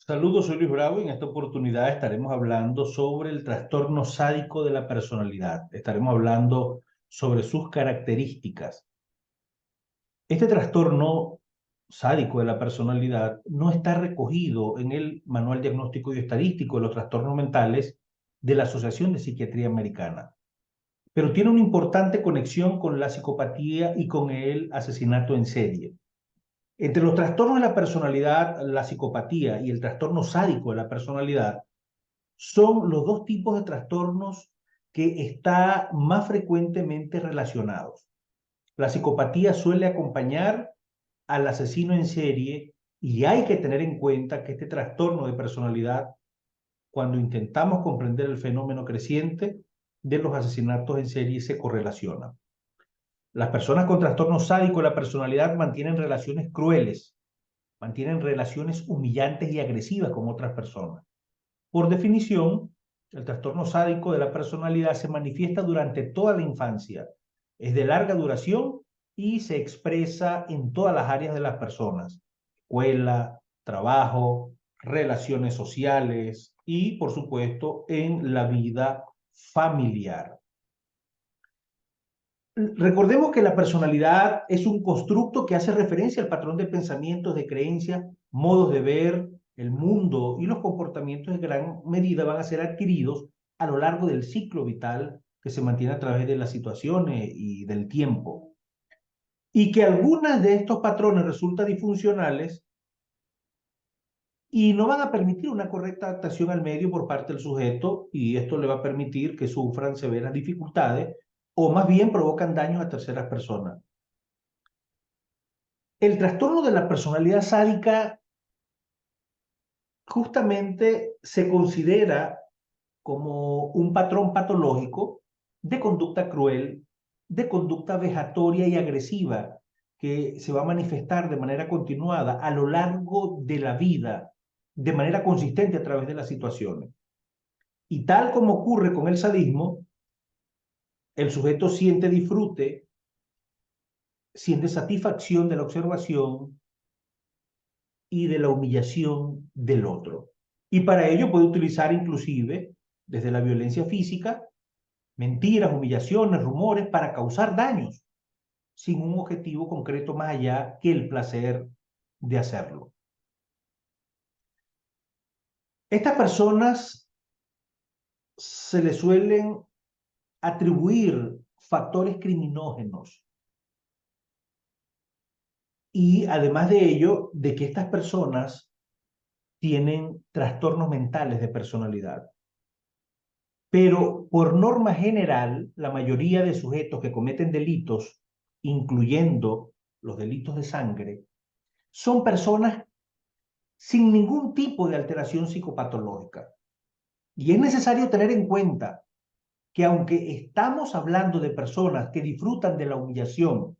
Saludos, soy Luis Bravo y en esta oportunidad estaremos hablando sobre el trastorno sádico de la personalidad. Estaremos hablando sobre sus características. Este trastorno sádico de la personalidad no está recogido en el Manual Diagnóstico y Estadístico de los Trastornos Mentales de la Asociación de Psiquiatría Americana, pero tiene una importante conexión con la psicopatía y con el asesinato en serie. Entre los trastornos de la personalidad, la psicopatía y el trastorno sádico de la personalidad, son los dos tipos de trastornos que están más frecuentemente relacionados. La psicopatía suele acompañar al asesino en serie y hay que tener en cuenta que este trastorno de personalidad, cuando intentamos comprender el fenómeno creciente de los asesinatos en serie, se correlaciona. Las personas con trastorno sádico de la personalidad mantienen relaciones crueles, mantienen relaciones humillantes y agresivas con otras personas. Por definición, el trastorno sádico de la personalidad se manifiesta durante toda la infancia, es de larga duración y se expresa en todas las áreas de las personas: escuela, trabajo, relaciones sociales y, por supuesto, en la vida familiar. Recordemos que la personalidad es un constructo que hace referencia al patrón de pensamientos, de creencias, modos de ver el mundo, y los comportamientos en gran medida van a ser adquiridos a lo largo del ciclo vital que se mantiene a través de las situaciones y del tiempo. Y que algunas de estos patrones resultan disfuncionales y no van a permitir una correcta adaptación al medio por parte del sujeto, y esto le va a permitir que sufran severas dificultades o más bien provocan daños a terceras personas. El trastorno de la personalidad sádica justamente se considera como un patrón patológico de conducta cruel, de conducta vejatoria y agresiva, que se va a manifestar de manera continuada a lo largo de la vida, de manera consistente a través de las situaciones. Y tal como ocurre con el sadismo, el sujeto siente disfrute, siente satisfacción de la observación y de la humillación del otro. Y para ello puede utilizar inclusive desde la violencia física, mentiras, humillaciones, rumores para causar daños sin un objetivo concreto más allá que el placer de hacerlo. Estas personas se les suelen atribuir factores criminógenos, y además de ello, de que estas personas tienen trastornos mentales de personalidad. Pero por norma general, la mayoría de sujetos que cometen delitos, incluyendo los delitos de sangre, son personas sin ningún tipo de alteración psicopatológica. Y es necesario tener en cuenta que aunque estamos hablando de personas que disfrutan de la humillación,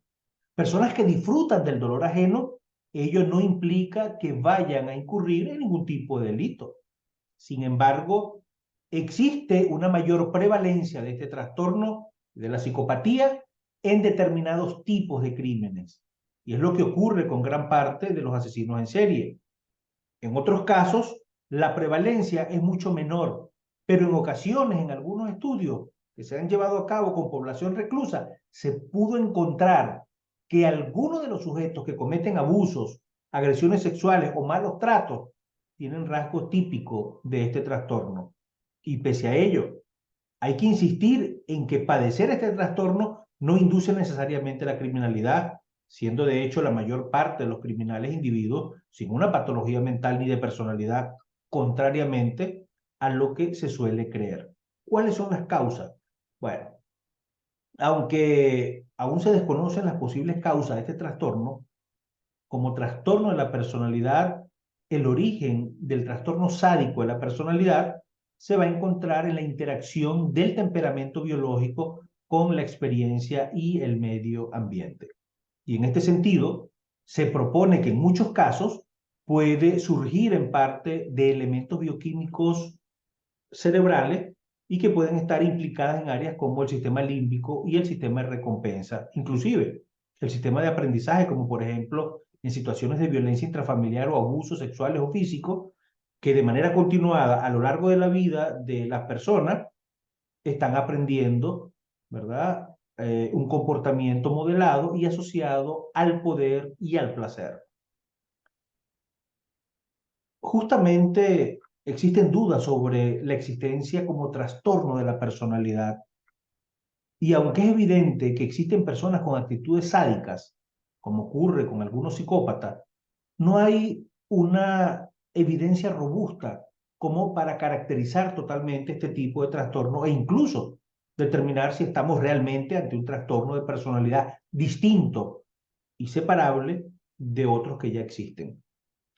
personas que disfrutan del dolor ajeno, ello no implica que vayan a incurrir en ningún tipo de delito. Sin embargo, existe una mayor prevalencia de este trastorno de la psicopatía en determinados tipos de crímenes. Y es lo que ocurre con gran parte de los asesinos en serie. En otros casos, la prevalencia es mucho menor, pero en ocasiones, en algunos estudios que se han llevado a cabo con población reclusa, se pudo encontrar que algunos de los sujetos que cometen abusos, agresiones sexuales o malos tratos tienen rasgos típicos de este trastorno. Y pese a ello, hay que insistir en que padecer este trastorno no induce necesariamente la criminalidad, siendo de hecho la mayor parte de los criminales individuos sin una patología mental ni de personalidad, contrariamente a lo que se suele creer. ¿Cuáles son las causas? Bueno, aunque aún se desconocen las posibles causas de este trastorno, como trastorno de la personalidad, el origen del trastorno sádico de la personalidad se va a encontrar en la interacción del temperamento biológico con la experiencia y el medio ambiente. Y en este sentido, se propone que en muchos casos puede surgir en parte de elementos bioquímicos cerebrales y que pueden estar implicadas en áreas como el sistema límbico y el sistema de recompensa, inclusive el sistema de aprendizaje, como por ejemplo en situaciones de violencia intrafamiliar o abusos sexuales o físicos, que de manera continuada a lo largo de la vida de las personas están aprendiendo, ¿verdad? Un comportamiento modelado y asociado al poder y al placer. Justamente existen dudas sobre la existencia como trastorno de la personalidad y aunque es evidente que existen personas con actitudes sádicas, como ocurre con algunos psicópatas, no hay una evidencia robusta como para caracterizar totalmente este tipo de trastorno e incluso determinar si estamos realmente ante un trastorno de personalidad distinto y separable de otros que ya existen.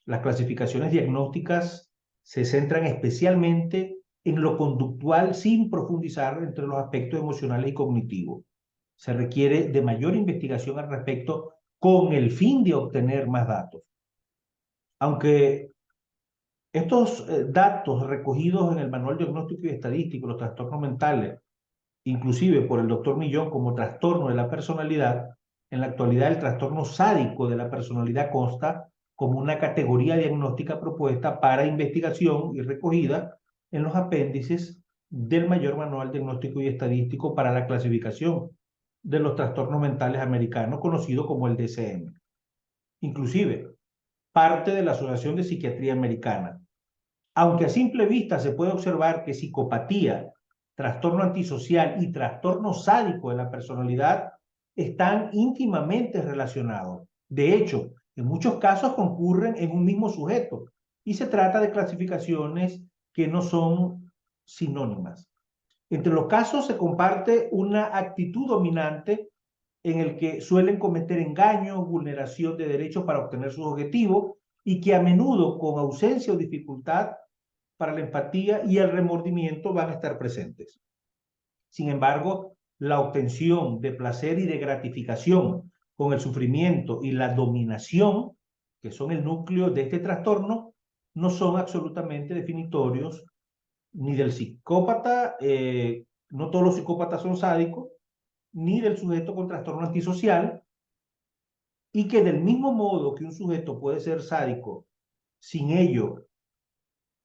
Las clasificaciones diagnósticas se centran especialmente en lo conductual sin profundizar entre los aspectos emocionales y cognitivos. Se requiere de mayor investigación al respecto con el fin de obtener más datos. Aunque estos datos recogidos en el Manual Diagnóstico y Estadístico de los Trastornos Mentales, inclusive por el doctor Millón como trastorno de la personalidad, en la actualidad el trastorno sádico de la personalidad consta como una categoría diagnóstica propuesta para investigación y recogida en los apéndices del Mayor Manual Diagnóstico y Estadístico para la clasificación de los trastornos mentales americanos, conocido como el DSM. Inclusive, parte de la Asociación de Psiquiatría Americana. Aunque a simple vista se puede observar que psicopatía, trastorno antisocial y trastorno sádico de la personalidad están íntimamente relacionados. De hecho, en muchos casos concurren en un mismo sujeto y se trata de clasificaciones que no son sinónimas. Entre los casos se comparte una actitud dominante en el que suelen cometer engaños, vulneración de derechos para obtener sus objetivos y que a menudo con ausencia o dificultad para la empatía y el remordimiento van a estar presentes. Sin embargo, la obtención de placer y de gratificación con el sufrimiento y la dominación, que son el núcleo de este trastorno, no son absolutamente definitorios ni del psicópata, no todos los psicópatas son sádicos, ni del sujeto con trastorno antisocial, y que del mismo modo que un sujeto puede ser sádico sin ello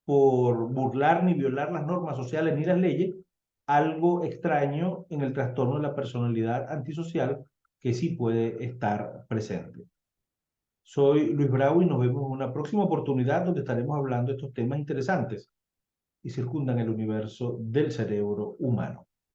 por burlar ni violar las normas sociales ni las leyes, algo extraño en el trastorno de la personalidad antisocial que sí puede estar presente. Soy Luis Bravo y nos vemos en una próxima oportunidad donde estaremos hablando de estos temas interesantes y circundan el universo del cerebro humano.